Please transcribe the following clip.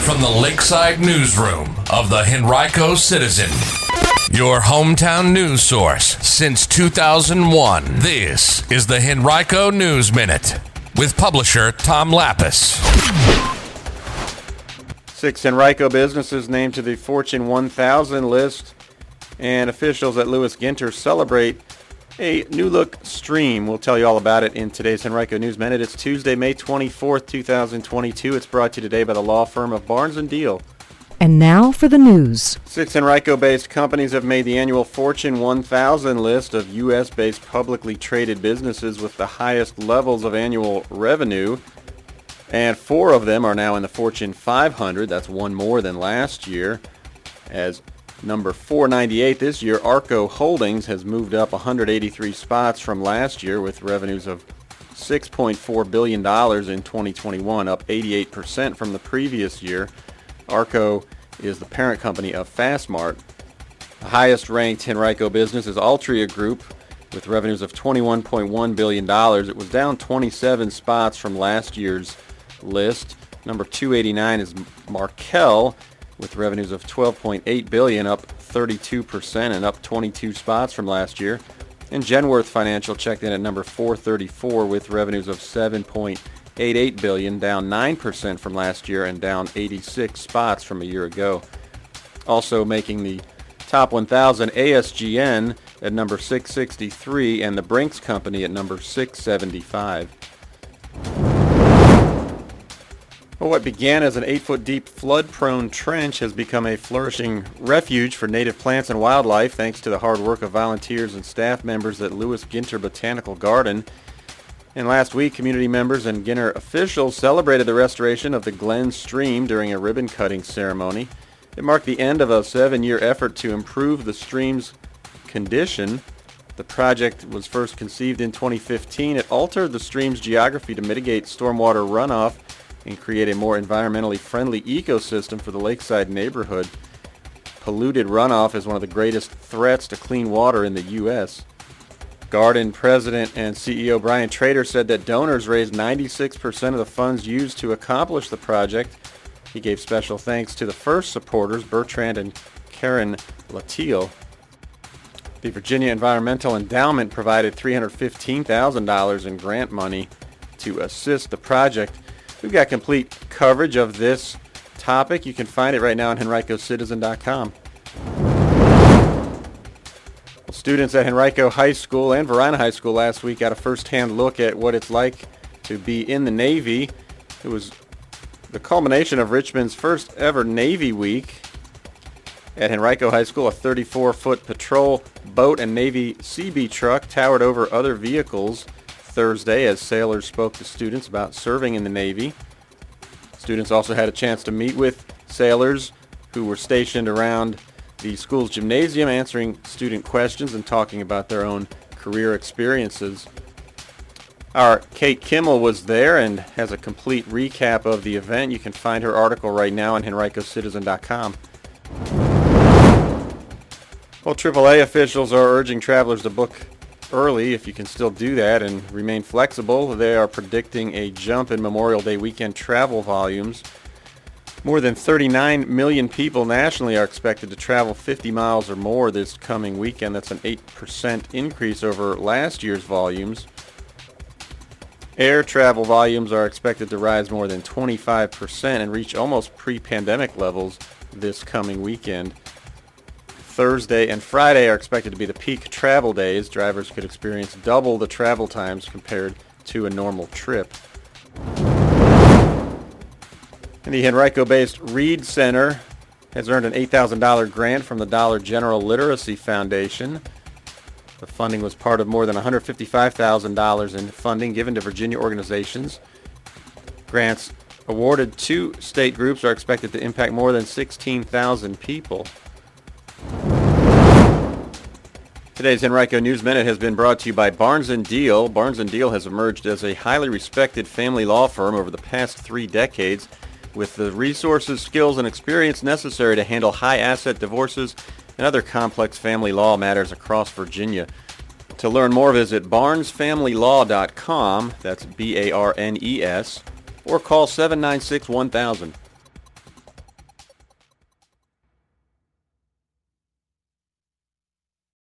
from the Lakeside Newsroom of the Henrico Citizen, your hometown news source since 2001. This is the Henrico News Minute with publisher Tom Lapis. 6 Henrico businesses named to the Fortune 1000 list, and officials at Lewis Ginter celebrate a new look stream. We'll tell you all about it in today's Henrico News Minute. It's Tuesday, May 24th, 2022. It's brought to you today by the law firm of Barnes & Deal. And now for the news. 6 Henrico-based companies have made the annual Fortune 1000 list of U.S.-based publicly traded businesses with the highest levels of annual revenue. And 4 of them are now in the Fortune 500. That's one more than last year. As number 498 this year, Arco Holdings has moved up 183 spots from last year with revenues of $6.4 billion in 2021, up 88% from the previous year. Arco is the parent company of Fastmart. The highest ranked Henrico business is Altria Group with revenues of $21.1 billion. It was down 27 spots from last year's list. Number 289 is Markel with revenues of $12.8 billion, up 32% and up 22 spots from last year. And Genworth Financial checked in at number 434 with revenues of $7.88 billion, down 9% from last year and down 86 spots from a year ago. Also making the top 1,000, ASGN at number 663 and the Brinks Company at number 675. Well, what began as an 8-foot deep flood-prone trench has become a flourishing refuge for native plants and wildlife thanks to the hard work of volunteers and staff members at Lewis Ginter Botanical Garden. And last week, community members and Ginter officials celebrated the restoration of the Glen Stream during a ribbon-cutting ceremony. It marked the end of a 7-year effort to improve the stream's condition. The project was first conceived in 2015. It altered the stream's geography to mitigate stormwater runoff and create a more environmentally friendly ecosystem for the lakeside neighborhood. Polluted runoff is one of the greatest threats to clean water in the U.S. Garden President and CEO Brian Trader said that donors raised 96% of the funds used to accomplish the project. He gave special thanks to the first supporters, Bertrand and Karen Latil. The Virginia Environmental Endowment provided $315,000 in grant money to assist the project. We've got complete coverage of this topic. You can find it right now on henricocitizen.com. Well, students at Henrico High School and Verona High School last week got a first-hand look at what it's like to be in the Navy. It was the culmination of Richmond's first ever Navy Week. At Henrico High School, a 34-foot patrol boat and Navy CB truck towered over other vehicles Thursday as sailors spoke to students about serving in the Navy. Students also had a chance to meet with sailors who were stationed around the school's gymnasium, answering student questions and talking about their own career experiences. Our Kate Kimmel was there and has a complete recap of the event. You can find her article right now on henricocitizen.com. Well, AAA officials are urging travelers to book early if you can still do that and remain flexible. They are predicting a jump in Memorial Day weekend travel volumes. More than 39 million people nationally are expected to travel 50 miles or more this coming weekend. That's an 8% increase over last year's volumes. Air travel volumes are expected to rise more than 25% and reach almost pre-pandemic levels this coming weekend. Thursday and Friday are expected to be the peak travel days. Drivers could experience double the travel times compared to a normal trip. And the Henrico-based Reed Center has earned an $8,000 grant from the Dollar General Literacy Foundation. The funding was part of more than $155,000 in funding given to Virginia organizations. Grants awarded to state groups are expected to impact more than 16,000 people. Today's Henrico News Minute has been brought to you by Barnes & Deal. Barnes & Deal has emerged as a highly respected family law firm over the past 3 decades with the resources, skills, and experience necessary to handle high-asset divorces and other complex family law matters across Virginia. To learn more, visit barnesfamilylaw.com, that's B-A-R-N-E-S, or call 796-1000.